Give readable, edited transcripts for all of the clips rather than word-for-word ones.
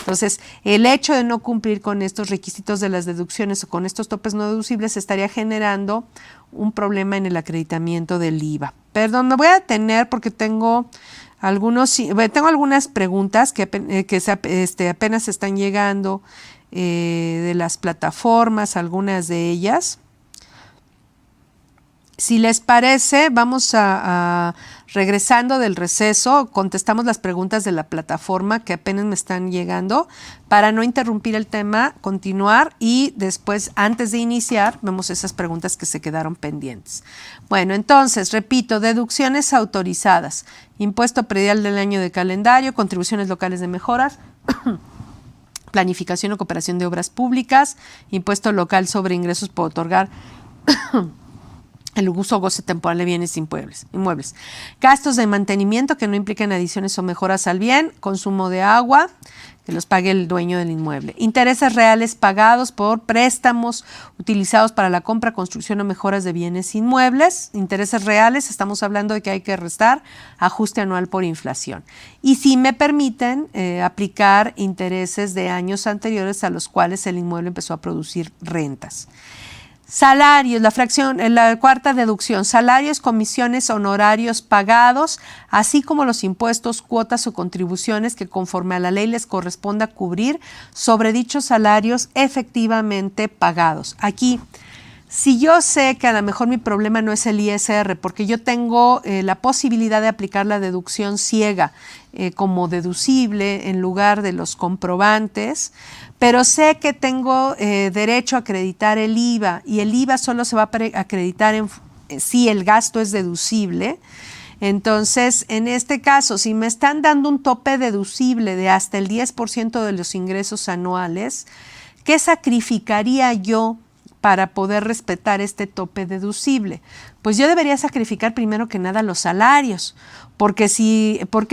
Entonces, el hecho de no cumplir con estos requisitos de las deducciones o con estos topes no deducibles estaría generando un problema en el acreditamiento del IVA. Perdón, me voy a detener porque tengo algunas preguntas que apenas están llegando de las plataformas, algunas de ellas. Si les parece, vamos a regresando del receso, contestamos las preguntas de la plataforma que apenas me están llegando para no interrumpir el tema, continuar y después, antes de iniciar, vemos esas preguntas que se quedaron pendientes. Bueno, entonces, repito, deducciones autorizadas, impuesto predial del año de calendario, contribuciones locales de mejoras, planificación o cooperación de obras públicas, impuesto local sobre ingresos por otorgar el uso o goce temporal de bienes inmuebles. Gastos de mantenimiento que no impliquen adiciones o mejoras al bien, consumo de agua, que los pague el dueño del inmueble. Intereses reales pagados por préstamos utilizados para la compra, construcción o mejoras de bienes inmuebles. Intereses reales, estamos hablando de que hay que restar ajuste anual por inflación. Y si me permiten aplicar intereses de años anteriores a los cuales el inmueble empezó a producir rentas. Salarios, la cuarta deducción, salarios, comisiones, honorarios pagados, así como los impuestos, cuotas o contribuciones que conforme a la ley les corresponda cubrir sobre dichos salarios efectivamente pagados. Aquí, si yo sé que a lo mejor mi problema no es el ISR, porque yo tengo la posibilidad de aplicar la deducción ciega como deducible en lugar de los comprobantes, pero sé que tengo derecho a acreditar el IVA y el IVA solo se va a acreditar si el gasto es deducible. Entonces, en este caso, si me están dando un tope deducible de hasta el 10% de los ingresos anuales, ¿qué sacrificaría yo para poder respetar este tope deducible? Pues yo debería sacrificar primero que nada los salarios. ¿Por qué?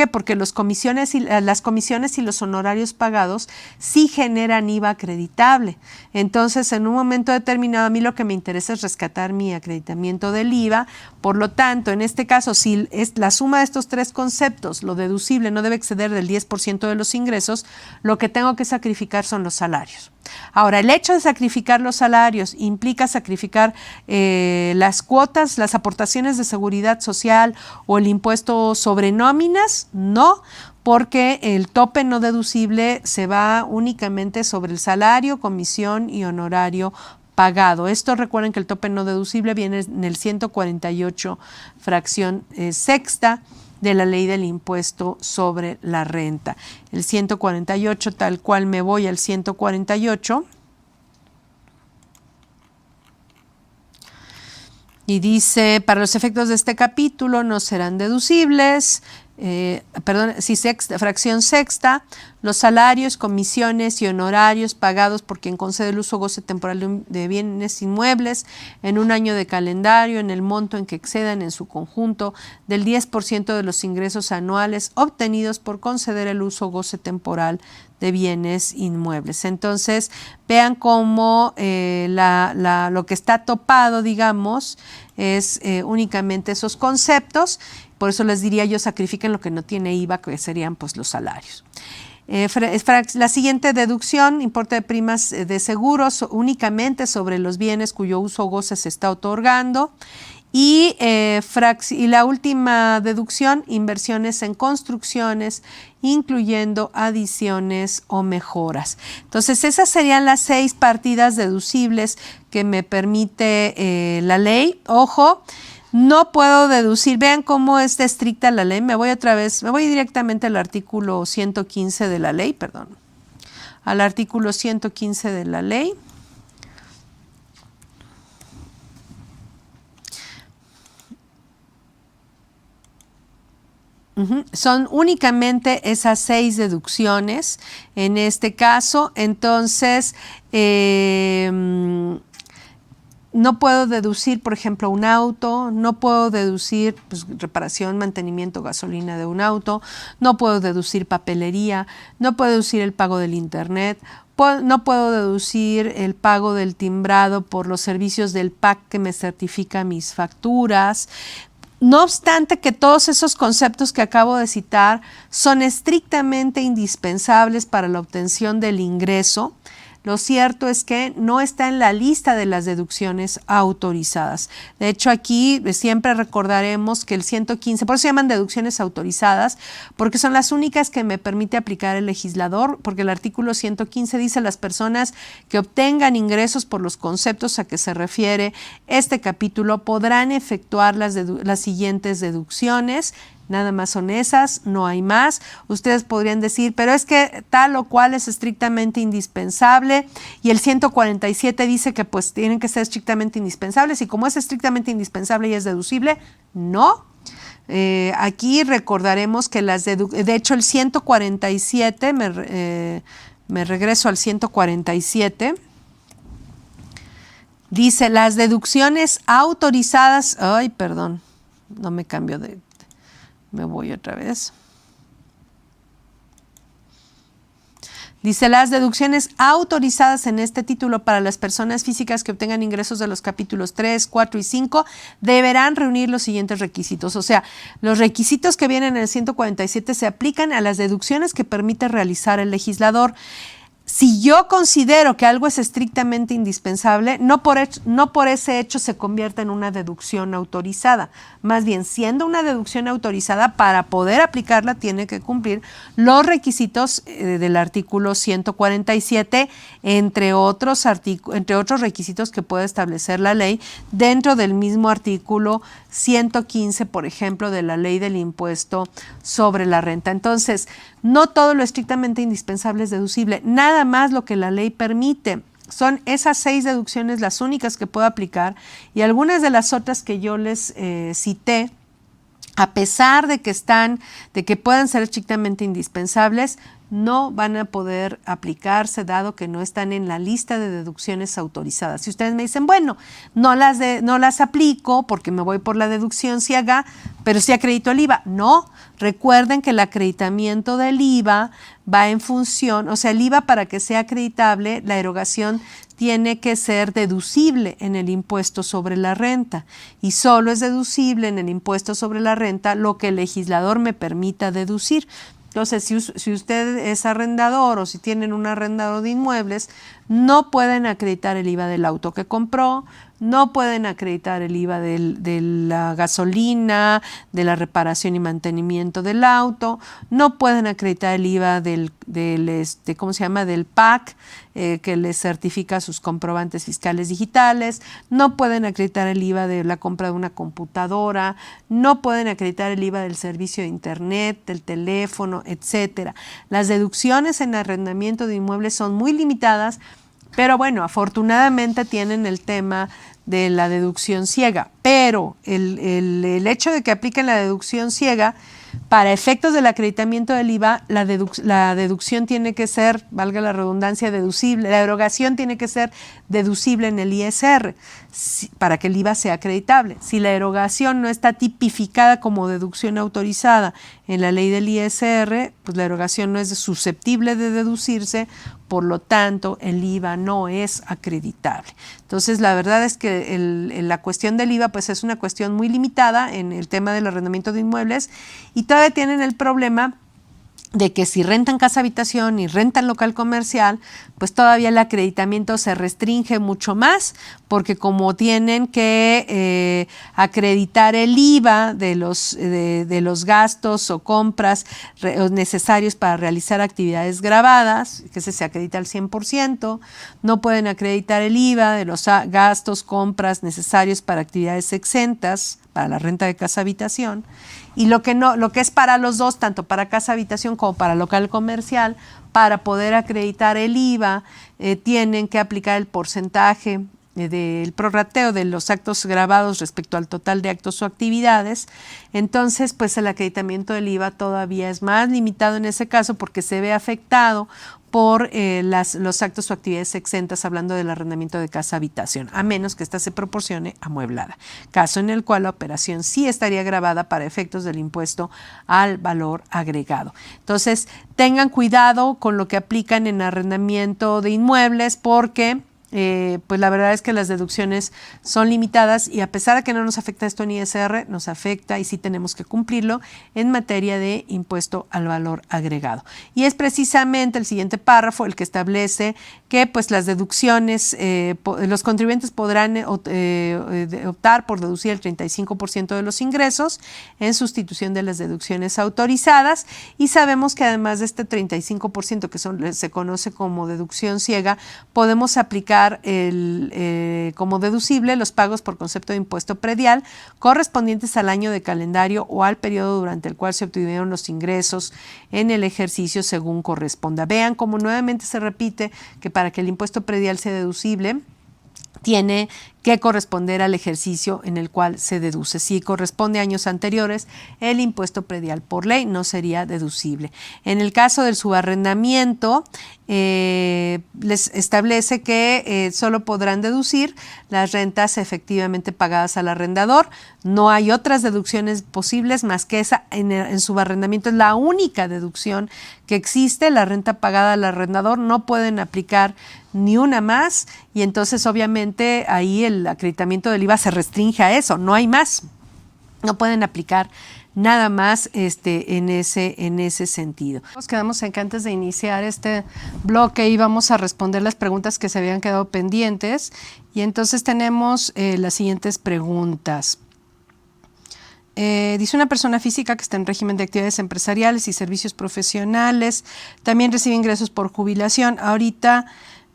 Porque las comisiones y los honorarios pagados sí generan IVA acreditable. Entonces, en un momento determinado, a mí lo que me interesa es rescatar mi acreditamiento del IVA. Por lo tanto, en este caso, si es la suma de estos tres conceptos, lo deducible no debe exceder del 10% de los ingresos, lo que tengo que sacrificar son los salarios. Ahora, el hecho de sacrificar los salarios implica sacrificar las cuotas, las aportaciones de seguridad social o el impuesto sobre nóminas, no, porque el tope no deducible se va únicamente sobre el salario, comisión y honorario pagado. Esto recuerden que el tope no deducible viene en el 148 fracción sexta de la ley del impuesto sobre la renta. El 148, tal cual me voy al 148. Y dice, para los efectos de este capítulo no serán deducibles, fracción sexta, los salarios, comisiones y honorarios pagados por quien concede el uso o goce temporal de bienes inmuebles en un año de calendario en el monto en que excedan en su conjunto del 10% de los ingresos anuales obtenidos por conceder el uso o goce temporal de bienes inmuebles. Entonces, vean cómo lo que está topado, digamos, es únicamente esos conceptos. Por eso les diría yo, sacrifiquen lo que no tiene IVA, que serían pues los salarios. La siguiente deducción, importe de primas de seguros únicamente sobre los bienes cuyo uso o goce se está otorgando. Y la última deducción, inversiones en construcciones, incluyendo adiciones o mejoras. Entonces, esas serían las 6 partidas deducibles que me permite la ley. Ojo, no puedo deducir, vean cómo es de estricta la ley. Me voy directamente al artículo 115 de la ley, al artículo 115 de la ley. Son únicamente esas 6 deducciones en este caso. Entonces, no puedo deducir, por ejemplo, un auto, no puedo deducir reparación, mantenimiento, gasolina de un auto, no puedo deducir papelería, no puedo deducir el pago del internet, no puedo deducir el pago del timbrado por los servicios del PAC que me certifica mis facturas. No obstante que todos esos conceptos que acabo de citar son estrictamente indispensables para la obtención del ingreso, lo cierto es que no está en la lista de las deducciones autorizadas. De hecho, aquí siempre recordaremos que el 115, por eso se llaman deducciones autorizadas, porque son las únicas que me permite aplicar el legislador, porque el artículo 115 dice las personas que obtengan ingresos por los conceptos a que se refiere este capítulo podrán efectuar las siguientes deducciones. Nada más son esas, no hay más. Ustedes podrían decir, pero es que tal o cual es estrictamente indispensable y el 147 dice que pues tienen que ser estrictamente indispensables y como es estrictamente indispensable y es deducible, no. Aquí recordaremos que de hecho el 147, me regreso al 147, dice las deducciones autorizadas, ay perdón, no me cambio me voy otra vez. Dice, las deducciones autorizadas en este título para las personas físicas que obtengan ingresos de los capítulos 3, 4 y 5 deberán reunir los siguientes requisitos. O sea, los requisitos que vienen en el 147 se aplican a las deducciones que permite realizar el legislador. Si yo considero que algo es estrictamente indispensable, no por ese hecho se convierta en una deducción autorizada. Más bien, siendo una deducción autorizada, para poder aplicarla tiene que cumplir los requisitos del artículo 147, entre otros requisitos que puede establecer la ley dentro del mismo artículo 115, por ejemplo, de la ley del impuesto sobre la renta. Entonces, no todo lo estrictamente indispensable es deducible, nada más lo que la ley permite. Son esas 6 deducciones las únicas que puedo aplicar y algunas de las otras que yo les cité, a pesar de que puedan ser estrictamente indispensables, no van a poder aplicarse dado que no están en la lista de deducciones autorizadas. Si ustedes me dicen, bueno, no las aplico porque me voy por la deducción ciega, pero sí acredito el IVA. No, recuerden que el acreditamiento del IVA va en función, o sea, el IVA para que sea acreditable, la erogación tiene que ser deducible en el impuesto sobre la renta y solo es deducible en el impuesto sobre la renta lo que el legislador me permita deducir. Entonces, si usted es arrendador o si tienen un arrendador de inmuebles, no pueden acreditar el IVA del auto que compró, no pueden acreditar el IVA de la gasolina, de la reparación y mantenimiento del auto, no pueden acreditar el IVA del PAC, que les certifica sus comprobantes fiscales digitales, no pueden acreditar el IVA de la compra de una computadora, no pueden acreditar el IVA del servicio de internet, del teléfono, etcétera. Las deducciones en arrendamiento de inmuebles son muy limitadas, pero bueno, afortunadamente tienen el tema de la deducción ciega, pero el hecho de que apliquen la deducción ciega, para efectos del acreditamiento del IVA, la deducción tiene que ser, valga la redundancia, deducible, la erogación tiene que ser deducible en el ISR para que el IVA sea acreditable. Si la erogación no está tipificada como deducción autorizada en la ley del ISR, pues la erogación no es susceptible de deducirse, por lo tanto el IVA no es acreditable. Entonces la verdad es que la cuestión del IVA pues es una cuestión muy limitada en el tema del arrendamiento de inmuebles y todavía tienen el problema de que si rentan casa habitación y rentan local comercial, pues todavía el acreditamiento se restringe mucho más, porque como tienen que acreditar el IVA de los gastos o compras necesarios para realizar actividades gravadas, que se acredita al 100%, no pueden acreditar el IVA de los gastos, compras necesarios para actividades exentas, para la renta de casa habitación, y lo que es para los dos, tanto para casa habitación como para local comercial, para poder acreditar el IVA, tienen que aplicar el porcentaje del prorrateo de los actos grabados respecto al total de actos o actividades. Entonces, pues el acreditamiento del IVA todavía es más limitado en ese caso porque se ve afectado por los actos o actividades exentas, hablando del arrendamiento de casa habitación, a menos que ésta se proporcione amueblada, caso en el cual la operación sí estaría gravada para efectos del impuesto al valor agregado. Entonces, tengan cuidado con lo que aplican en arrendamiento de inmuebles porque pues la verdad es que las deducciones son limitadas y a pesar de que no nos afecta esto en ISR, nos afecta y sí tenemos que cumplirlo en materia de impuesto al valor agregado. Y es precisamente el siguiente párrafo el que establece que pues las deducciones, los contribuyentes podrán optar por deducir el 35% de los ingresos en sustitución de las deducciones autorizadas, y sabemos que además de este 35% que se conoce como deducción ciega, podemos aplicar como deducible los pagos por concepto de impuesto predial correspondientes al año de calendario o al periodo durante el cual se obtuvieron los ingresos en el ejercicio según corresponda. Vean cómo nuevamente se repite que para que el impuesto predial sea deducible tiene que corresponder al ejercicio en el cual se deduce. Si corresponde a años anteriores, el impuesto predial por ley no sería deducible. En el caso del subarrendamiento, les establece que solo podrán deducir las rentas efectivamente pagadas al arrendador. No hay otras deducciones posibles más que esa. En subarrendamiento es la única deducción que existe, la renta pagada al arrendador. No pueden aplicar ni una más, y entonces obviamente ahí el acreditamiento del IVA se restringe a eso, no hay más, no pueden aplicar nada más en ese sentido. Nos quedamos en que antes de iniciar este bloque íbamos a responder las preguntas que se habían quedado pendientes, y entonces tenemos las siguientes preguntas. Dice: una persona física que está en régimen de actividades empresariales y servicios profesionales también recibe ingresos por jubilación. Ahorita,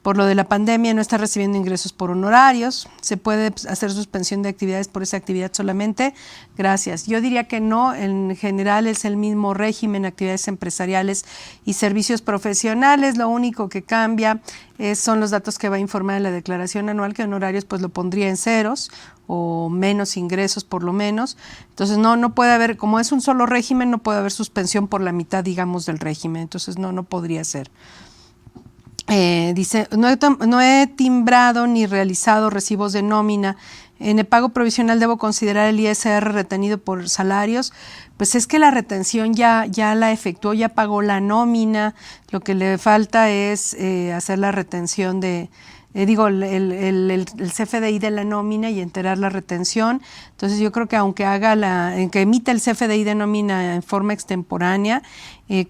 por lo de la pandemia, no está recibiendo ingresos por honorarios. ¿Se puede hacer suspensión de actividades por esa actividad solamente? Gracias. Yo diría que no. En general es el mismo régimen, actividades empresariales y servicios profesionales. Lo único que cambia son los datos que va a informar en la declaración anual, que honorarios pues lo pondría en ceros o menos ingresos por lo menos. Entonces no puede haber, como es un solo régimen, no puede haber suspensión por la mitad, digamos, del régimen. Entonces no podría ser. Dice: no he timbrado ni realizado recibos de nómina. En el pago provisional debo considerar el ISR retenido por salarios. Pues es que la retención ya la efectuó, ya pagó la nómina. Lo que le falta es hacer la retención de, el CFDI de la nómina y enterar la retención. Entonces yo creo que aunque emita el CFDI de nómina en forma extemporánea,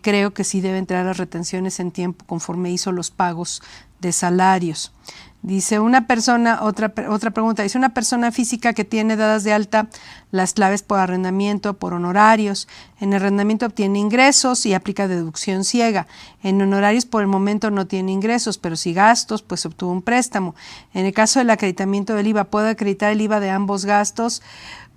creo que sí debe entrar las retenciones en tiempo conforme hizo los pagos de salarios. Dice otra pregunta, dice: una persona física que tiene dadas de alta las claves por arrendamiento, por honorarios. En arrendamiento obtiene ingresos y aplica deducción ciega. En honorarios por el momento no tiene ingresos, pero sí gastos, pues obtuvo un préstamo. En el caso del acreditamiento del IVA, ¿puede acreditar el IVA de ambos gastos?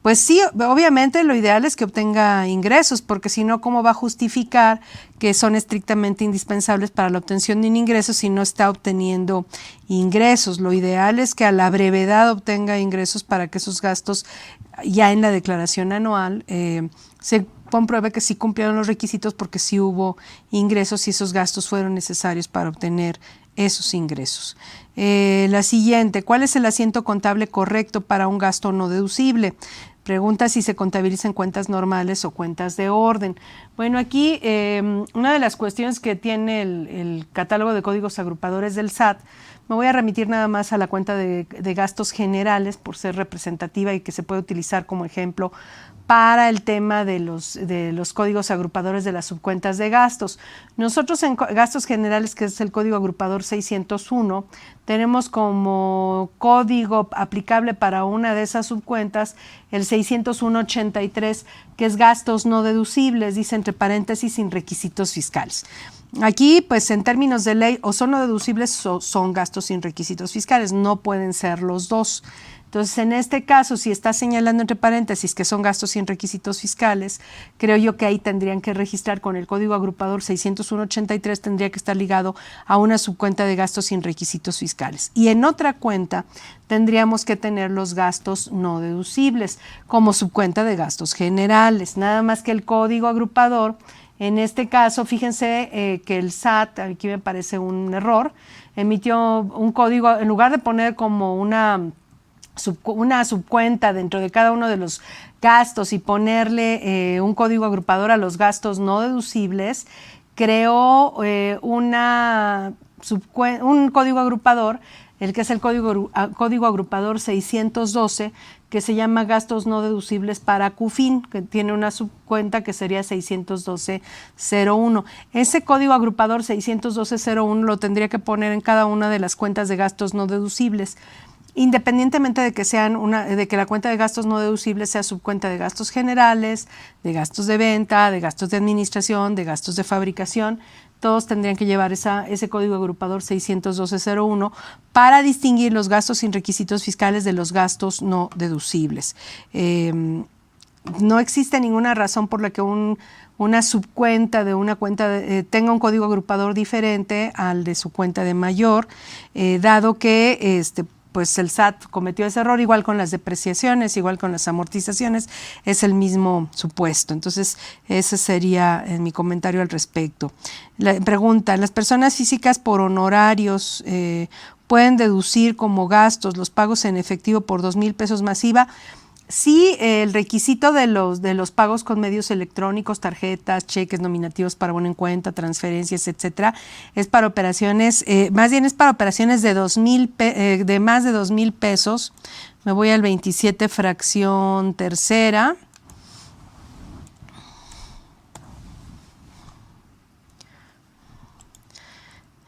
Pues sí, obviamente lo ideal es que obtenga ingresos, porque si no, ¿cómo va a justificar que son estrictamente indispensables para la obtención de un ingreso si no está obteniendo ingresos? Lo ideal es que a la brevedad obtenga ingresos para que esos gastos ya en la declaración anual se compruebe que sí cumplieron los requisitos, porque sí hubo ingresos y esos gastos fueron necesarios para obtener esos ingresos. La siguiente: ¿cuál es el asiento contable correcto para un gasto no deducible? Pregunta si se contabilizan cuentas normales o cuentas de orden. Bueno, aquí una de las cuestiones que tiene el catálogo de códigos agrupadores del SAT, me voy a remitir nada más a la cuenta de gastos generales por ser representativa y que se puede utilizar como ejemplo para el tema de los códigos agrupadores de las subcuentas de gastos. Nosotros en gastos generales, que es el código agrupador 601, tenemos como código aplicable para una de esas subcuentas el 601.83, que es gastos no deducibles, dice entre paréntesis, sin requisitos fiscales. Aquí, pues en términos de ley, o son no deducibles o son gastos sin requisitos fiscales, no pueden ser los dos. Entonces, en este caso, si está señalando entre paréntesis que son gastos sin requisitos fiscales, creo yo que ahí tendrían que registrar con el código agrupador 601.83, tendría que estar ligado a una subcuenta de gastos sin requisitos fiscales. Y en otra cuenta tendríamos que tener los gastos no deducibles como subcuenta de gastos generales. Nada más que el código agrupador, en este caso, fíjense que el SAT, aquí me parece un error, emitió un código, en lugar de poner como una subcuenta dentro de cada uno de los gastos y ponerle un código agrupador a los gastos no deducibles, creó un código agrupador el que es el código agrupador 612, que se llama gastos no deducibles para CUFIN, que tiene una subcuenta que sería 612.01. Ese código agrupador 612.01 lo tendría que poner en cada una de las cuentas de gastos no deducibles, independientemente de que de que la cuenta de gastos no deducibles sea subcuenta de gastos generales, de gastos de venta, de gastos de administración, de gastos de fabricación. Todos tendrían que llevar ese código agrupador 612.01 para distinguir los gastos sin requisitos fiscales de los gastos no deducibles. No existe ninguna razón por la que una subcuenta de una cuenta tenga un código agrupador diferente al de su cuenta de mayor, dado que pues el SAT cometió ese error, igual con las depreciaciones, igual con las amortizaciones, es el mismo supuesto. Entonces, ese sería mi comentario al respecto. Pregunta, ¿las personas físicas por honorarios pueden deducir como gastos los pagos en efectivo por 2,000 pesos más IVA? Sí, el requisito de los pagos con medios electrónicos, tarjetas, cheques nominativos para bono en cuenta, transferencias, etcétera, es para operaciones, más bien es para operaciones de de más de 2,000 pesos. Me voy al 27 fracción tercera.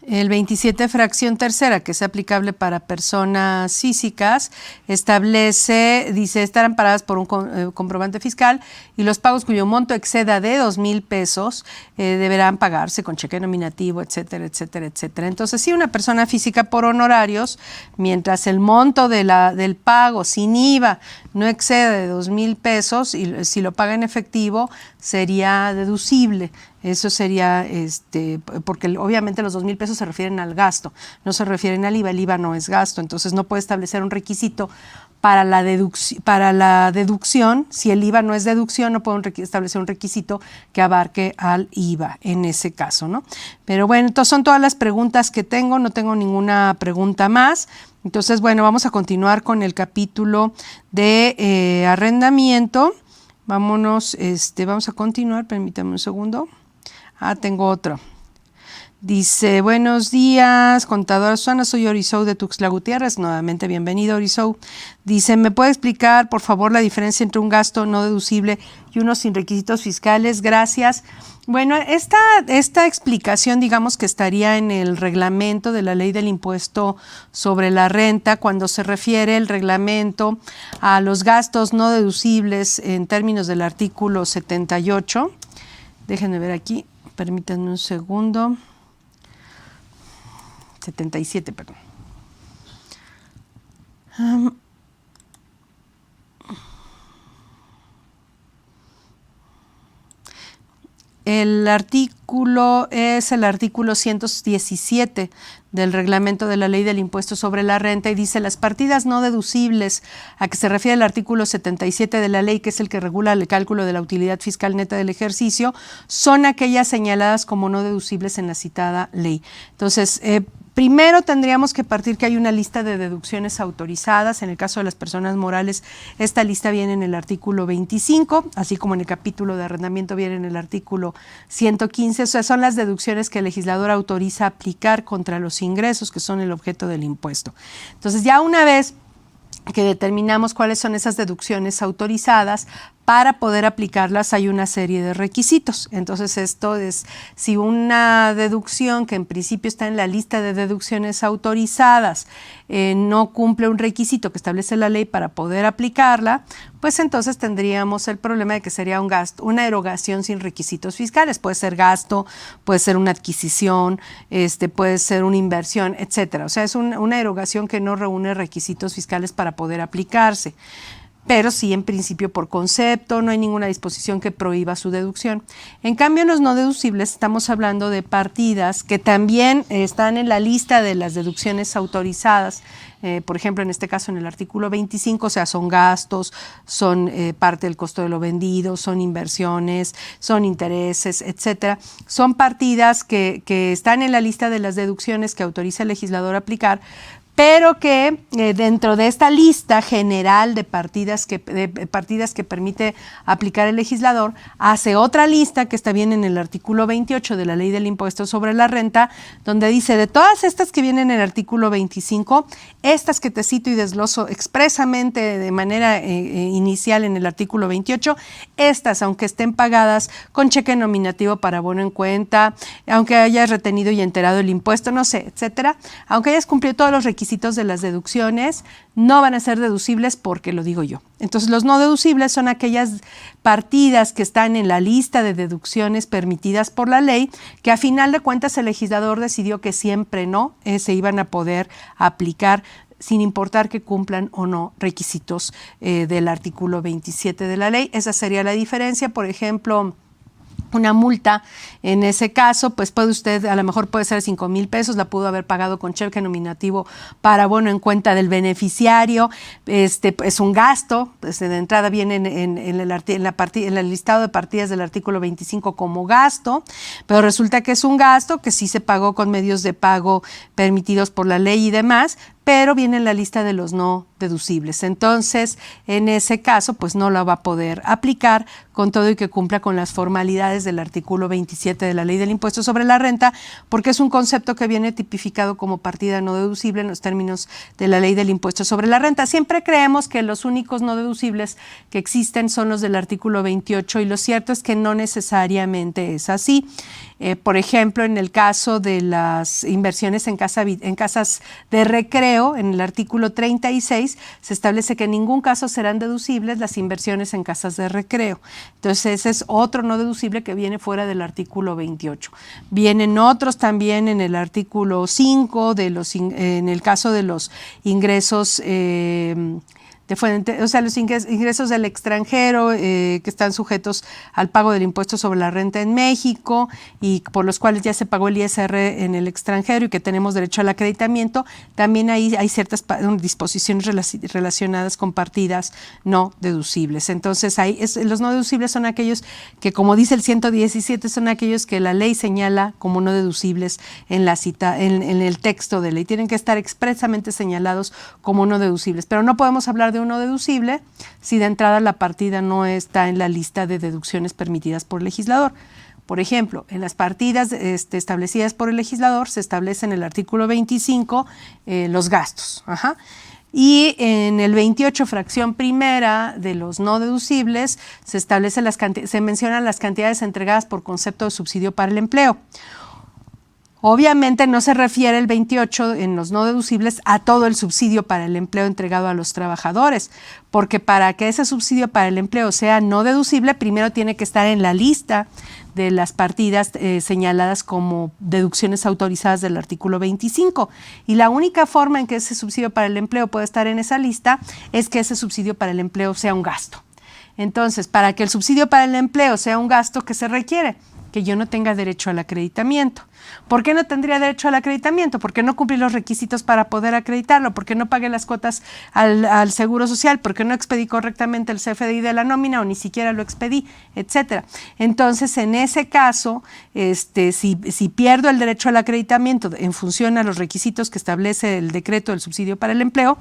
El 27 fracción tercera, que es aplicable para personas físicas, dice, estar amparadas por un comprobante fiscal y los pagos cuyo monto exceda de 2,000 pesos deberán pagarse con cheque nominativo, etcétera, etcétera, etcétera. Entonces, si una persona física por honorarios, mientras el monto del pago sin IVA no excede de 2,000 pesos y si lo paga en efectivo, sería deducible. Eso sería, porque obviamente los 2,000 pesos se refieren al gasto, no se refieren al IVA. El IVA no es gasto, entonces no puede establecer un requisito para la deducción. Si el IVA no es deducción, no puede establecer un requisito que abarque al IVA en ese caso, ¿no? Pero bueno, entonces son todas las preguntas que tengo, no tengo ninguna pregunta más. Entonces, bueno, vamos a continuar con el capítulo de arrendamiento. Vámonos, vamos a continuar, permítame un segundo. Tengo otro. Dice, buenos días, contadora Susana, soy Orizou de Tuxtla Gutiérrez, nuevamente bienvenido Orizou. Dice, ¿me puede explicar por favor la diferencia entre un gasto no deducible y uno sin requisitos fiscales? Gracias. Bueno, esta explicación digamos que estaría en el reglamento de la ley del impuesto sobre la renta, cuando se refiere el reglamento a los gastos no deducibles en términos del artículo 78. Déjenme ver aquí. Permítanme un segundo. 77, perdón. El artículo es el artículo 117 del reglamento de la ley del impuesto sobre la renta y dice las partidas no deducibles a que se refiere el artículo 77 de la ley, que es el que regula el cálculo de la utilidad fiscal neta del ejercicio, son aquellas señaladas como no deducibles en la citada ley. Entonces, primero tendríamos que partir que hay una lista de deducciones autorizadas. En el caso de las personas morales, esta lista viene en el artículo 25, así como en el capítulo de arrendamiento viene en el artículo 115. O sea, son las deducciones que el legislador autoriza aplicar contra los ingresos que son el objeto del impuesto. Entonces, ya una vez que determinamos cuáles son esas deducciones autorizadas, para poder aplicarlas hay una serie de requisitos. Entonces, esto es, si una deducción que en principio está en la lista de deducciones autorizadas no cumple un requisito que establece la ley para poder aplicarla, pues entonces tendríamos el problema de que sería un gasto, una erogación sin requisitos fiscales. Puede ser gasto, puede ser una adquisición, puede ser una inversión, etcétera. O sea, es una erogación que no reúne requisitos fiscales para poder aplicarse. Pero sí, en principio, por concepto, no hay ninguna disposición que prohíba su deducción. En cambio, en los no deducibles estamos hablando de partidas que también están en la lista de las deducciones autorizadas. Por ejemplo, en este caso, en el artículo 25, o sea, son gastos, son parte del costo de lo vendido, son inversiones, son intereses, etcétera. Son partidas que están en la lista de las deducciones que autoriza el legislador a aplicar, pero que dentro de esta lista general de partidas que permite aplicar el legislador, hace otra lista que está bien en el artículo 28 de la Ley del Impuesto sobre la Renta, donde dice, de todas estas que vienen en el artículo 25, estas que te cito y desgloso expresamente de manera inicial en el artículo 28, estas, aunque estén pagadas con cheque nominativo para bono en cuenta, aunque hayas retenido y enterado el impuesto, no sé, etcétera, aunque hayas cumplido todos los requisitos de las deducciones, no van a ser deducibles porque lo digo yo. Entonces, los no deducibles son aquellas partidas que están en la lista de deducciones permitidas por la ley, que a final de cuentas el legislador decidió que siempre no se iban a poder aplicar sin importar que cumplan o no requisitos del artículo 27 de la ley. Esa sería la diferencia. Por ejemplo, una multa, en ese caso, pues puede usted, a lo mejor puede ser 5,000 pesos, la pudo haber pagado con cheque nominativo para bono en cuenta del beneficiario, es un gasto, pues de entrada viene en el listado de partidas del artículo 25 como gasto, pero resulta que es un gasto que sí se pagó con medios de pago permitidos por la ley y demás, pero viene en la lista de los no deducibles. Entonces, en ese caso, pues no la va a poder aplicar con todo y que cumpla con las formalidades del artículo 27 de la Ley del Impuesto sobre la Renta, porque es un concepto que viene tipificado como partida no deducible en los términos de la Ley del Impuesto sobre la Renta. Siempre creemos que los únicos no deducibles que existen son los del artículo 28 y lo cierto es que no necesariamente es así. Por ejemplo, en el caso de las inversiones en casas de recreo, en el artículo 36, se establece que en ningún caso serán deducibles las inversiones en casas de recreo. Entonces, ese es otro no deducible que viene fuera del artículo 28. Vienen otros también en el artículo 5, en el caso de los ingresos los ingresos del extranjero que están sujetos al pago del impuesto sobre la renta en México y por los cuales ya se pagó el ISR en el extranjero y que tenemos derecho al acreditamiento, también ahí hay ciertas disposiciones relacionadas con partidas no deducibles. Entonces, los no deducibles son aquellos que, como dice el 117, son aquellos que la ley señala como no deducibles en el texto de ley. Tienen que estar expresamente señalados como no deducibles, pero no podemos hablar de uno deducible si de entrada la partida no está en la lista de deducciones permitidas por el legislador. Por ejemplo, en las partidas establecidas por el legislador se establece en el artículo 25 los gastos. Y en el 28, fracción primera de los no deducibles, se mencionan las cantidades entregadas por concepto de subsidio para el empleo. Obviamente no se refiere el 28 en los no deducibles a todo el subsidio para el empleo entregado a los trabajadores, porque para que ese subsidio para el empleo sea no deducible, primero tiene que estar en la lista de las partidas señaladas como deducciones autorizadas del artículo 25. Y la única forma en que ese subsidio para el empleo puede estar en esa lista es que ese subsidio para el empleo sea un gasto. Entonces, para que el subsidio para el empleo sea un gasto, ¿qué se requiere? Que yo no tenga derecho al acreditamiento. ¿Por qué no tendría derecho al acreditamiento? Porque no cumplí los requisitos para poder acreditarlo, porque no pagué las cuotas al Seguro Social, porque no expedí correctamente el CFDI de la nómina o ni siquiera lo expedí, etcétera. Entonces, en ese caso, si pierdo el derecho al acreditamiento en función a los requisitos que establece el decreto del subsidio para el empleo,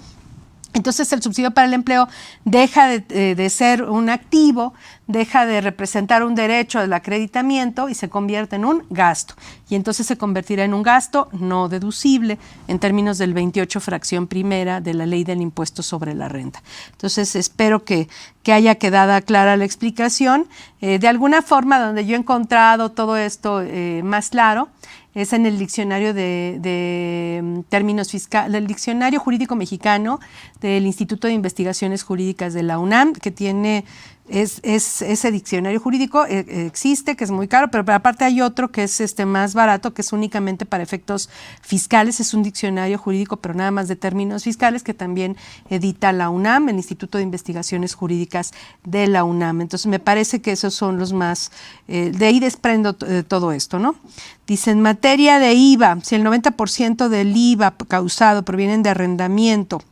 entonces el subsidio para el empleo deja de ser un activo, deja de representar un derecho al acreditamiento y se convierte en un gasto. Y entonces se convertirá en un gasto no deducible en términos del 28, fracción primera de la Ley del Impuesto sobre la Renta. Entonces espero que haya quedado clara la explicación. De alguna forma donde yo he encontrado todo esto más claro es en el diccionario de términos fiscales, el diccionario jurídico mexicano del Instituto de Investigaciones Jurídicas de la UNAM, que tiene ese diccionario jurídico existe, que es muy caro, pero aparte hay otro que es más barato, que es únicamente para efectos fiscales. Es un diccionario jurídico, pero nada más de términos fiscales, que también edita la UNAM, el Instituto de Investigaciones Jurídicas de la UNAM. Entonces me parece que esos son los más, de ahí desprendo todo esto, ¿no? Dice, en materia de IVA, si el 90% del IVA causado provienen de arrendamiento,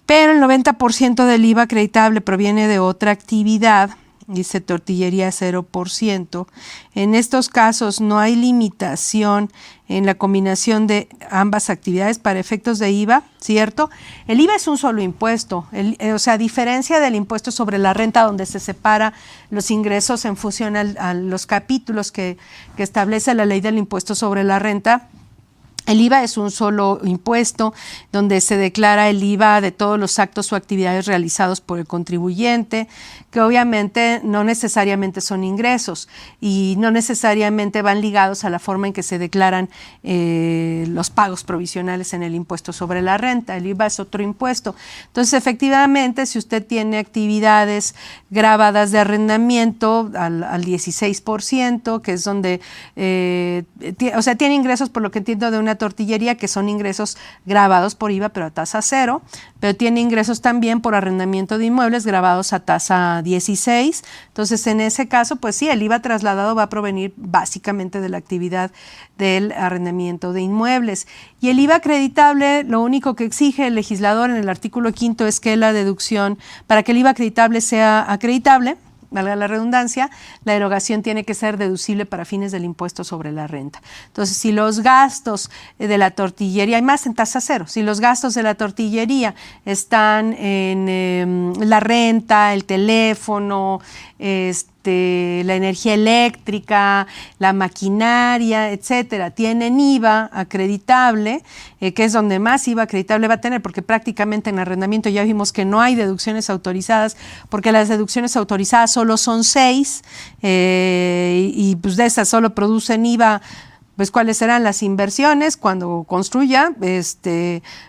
pero el 90% del IVA acreditable proviene de otra actividad, dice tortillería 0%. En estos casos no hay limitación en la combinación de ambas actividades para efectos de IVA, ¿cierto? El IVA es un solo impuesto, o sea, a diferencia del impuesto sobre la renta, donde se separa los ingresos en función a los capítulos que establece la ley del impuesto sobre la renta. El IVA es un solo impuesto donde se declara el IVA de todos los actos o actividades realizados por el contribuyente, que obviamente no necesariamente son ingresos y no necesariamente van ligados a la forma en que se declaran los pagos provisionales en el impuesto sobre la renta. El IVA es otro impuesto. Entonces, efectivamente, si usted tiene actividades grabadas de arrendamiento al 16%, que es donde, o sea, tiene ingresos, por lo que entiendo, de una tortillería, que son ingresos grabados por IVA pero a tasa 0, pero tiene ingresos también por arrendamiento de inmuebles grabados a tasa 16. Entonces, en ese caso, pues sí, el IVA trasladado va a provenir básicamente de la actividad del arrendamiento de inmuebles. Y el IVA acreditable, lo único que exige el legislador en el artículo 5º es que la deducción, para que el IVA acreditable sea acreditable, valga la redundancia, la erogación tiene que ser deducible para fines del impuesto sobre la renta. Entonces, si los gastos de la tortillería, hay más en tasa 0, si los gastos de la tortillería están en la renta, el teléfono, la energía eléctrica, la maquinaria, etcétera, tienen IVA acreditable, que es donde más IVA acreditable va a tener, porque prácticamente en arrendamiento ya vimos que no hay deducciones autorizadas, porque las deducciones autorizadas solo son 6, y pues de esas solo producen IVA. Pues cuáles serán las inversiones cuando construya,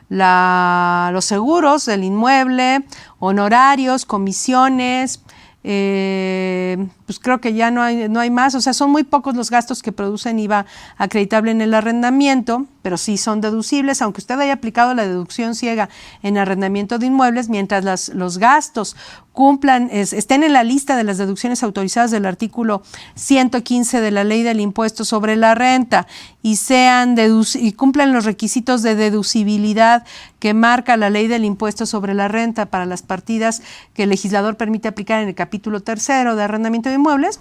los seguros del inmueble, honorarios, comisiones. Pues creo que ya no hay más, o sea, son muy pocos los gastos que producen IVA acreditable en el arrendamiento, pero sí son deducibles, aunque usted haya aplicado la deducción ciega en arrendamiento de inmuebles, mientras los gastos cumplan, estén en la lista de las deducciones autorizadas del artículo 115 de la ley del impuesto sobre la renta y cumplan los requisitos de deducibilidad que marca la ley del impuesto sobre la renta para las partidas que el legislador permite aplicar en el capítulo 3º de arrendamiento de inmuebles,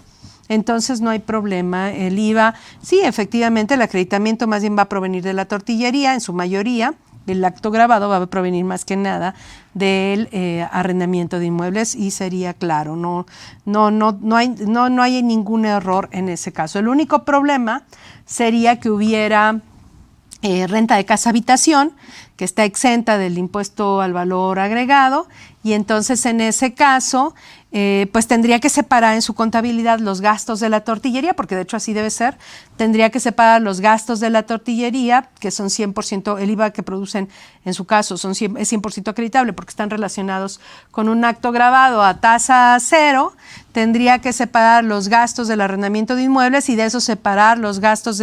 entonces no hay problema. El IVA, sí, efectivamente, el acreditamiento más bien va a provenir de la tortillería, en su mayoría. El acto grabado va a provenir más que nada del arrendamiento de inmuebles y sería claro, no hay ningún error en ese caso. El único problema sería que hubiera renta de casa-habitación, que está exenta del impuesto al valor agregado, y entonces en ese caso pues tendría que separar en su contabilidad los gastos de la tortillería, porque de hecho así debe ser, tendría que separar los gastos de la tortillería, que son 100%, el IVA que producen en su caso es 100% acreditable porque están relacionados con un acto grabado a tasa 0, tendría que separar los gastos del arrendamiento de inmuebles y de eso separar los gastos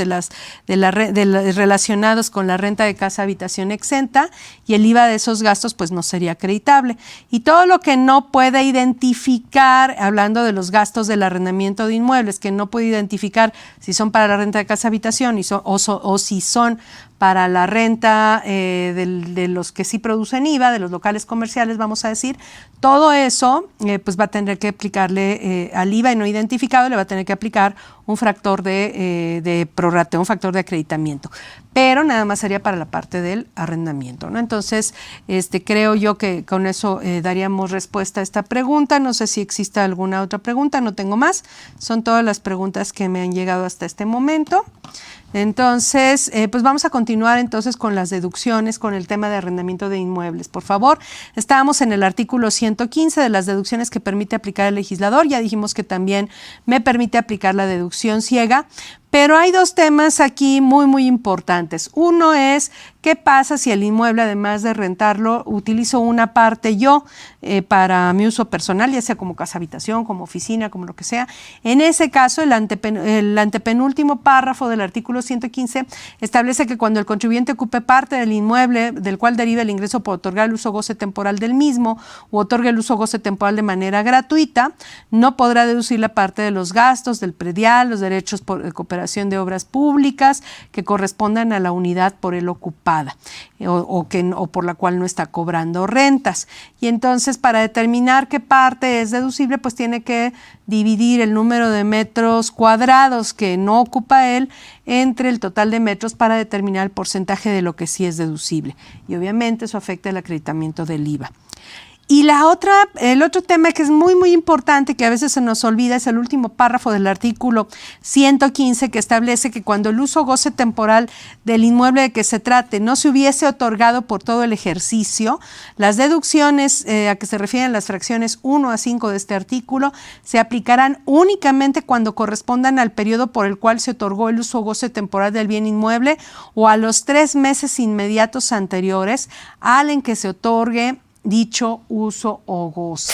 relacionados con la renta de casa habitación exenta, y el IVA de esos gastos pues no sería acreditable. Y todo lo que no puede identificar, hablando de los gastos del arrendamiento de inmuebles, que no puede identificar si son para la renta de casa habitación o si son para la renta de los que sí producen IVA, de los locales comerciales, vamos a decir, todo eso pues va a tener que aplicarle al IVA y no identificado, le va a tener que aplicar un factor de prorrateo, un factor de acreditamiento, pero nada más sería para la parte del arrendamiento, ¿no? Entonces, creo yo que con eso daríamos respuesta a esta pregunta. No sé si existe alguna otra pregunta, no tengo más, son todas las preguntas que me han llegado hasta este momento. Entonces, pues vamos a continuar entonces con las deducciones, con el tema de arrendamiento de inmuebles. Por favor, estábamos en el artículo 115 de las deducciones que permite aplicar el legislador. Ya dijimos que también me permite aplicar la deducción ciega, pero hay dos temas aquí muy importantes. Uno es, ¿qué pasa si el inmueble, además de rentarlo, utilizo una parte yo para mi uso personal, ya sea como casa habitación, como oficina, como lo que sea? En ese caso, el antepenúltimo párrafo del artículo 115 establece que cuando el contribuyente ocupe parte del inmueble del cual deriva el ingreso por otorgar el uso goce temporal del mismo u otorgue el uso goce temporal de manera gratuita, no podrá deducir la parte de los gastos del predial, los derechos por cooperación consideración de obras públicas que correspondan a la unidad por él ocupada o por la cual no está cobrando rentas. Y entonces, para determinar qué parte es deducible, pues tiene que dividir el número de metros cuadrados que no ocupa él entre el total de metros para determinar el porcentaje de lo que sí es deducible. Y obviamente eso afecta el acreditamiento del IVA. Y el otro tema que es muy, muy importante, que a veces se nos olvida, es el último párrafo del artículo 115, que establece que cuando el uso o goce temporal del inmueble de que se trate no se hubiese otorgado por todo el ejercicio, las deducciones a que se refieren las fracciones 1 a 5 de este artículo se aplicarán únicamente cuando correspondan al periodo por el cual se otorgó el uso o goce temporal del bien inmueble o a los 3 meses inmediatos anteriores al en que se otorgue dicho uso o goce.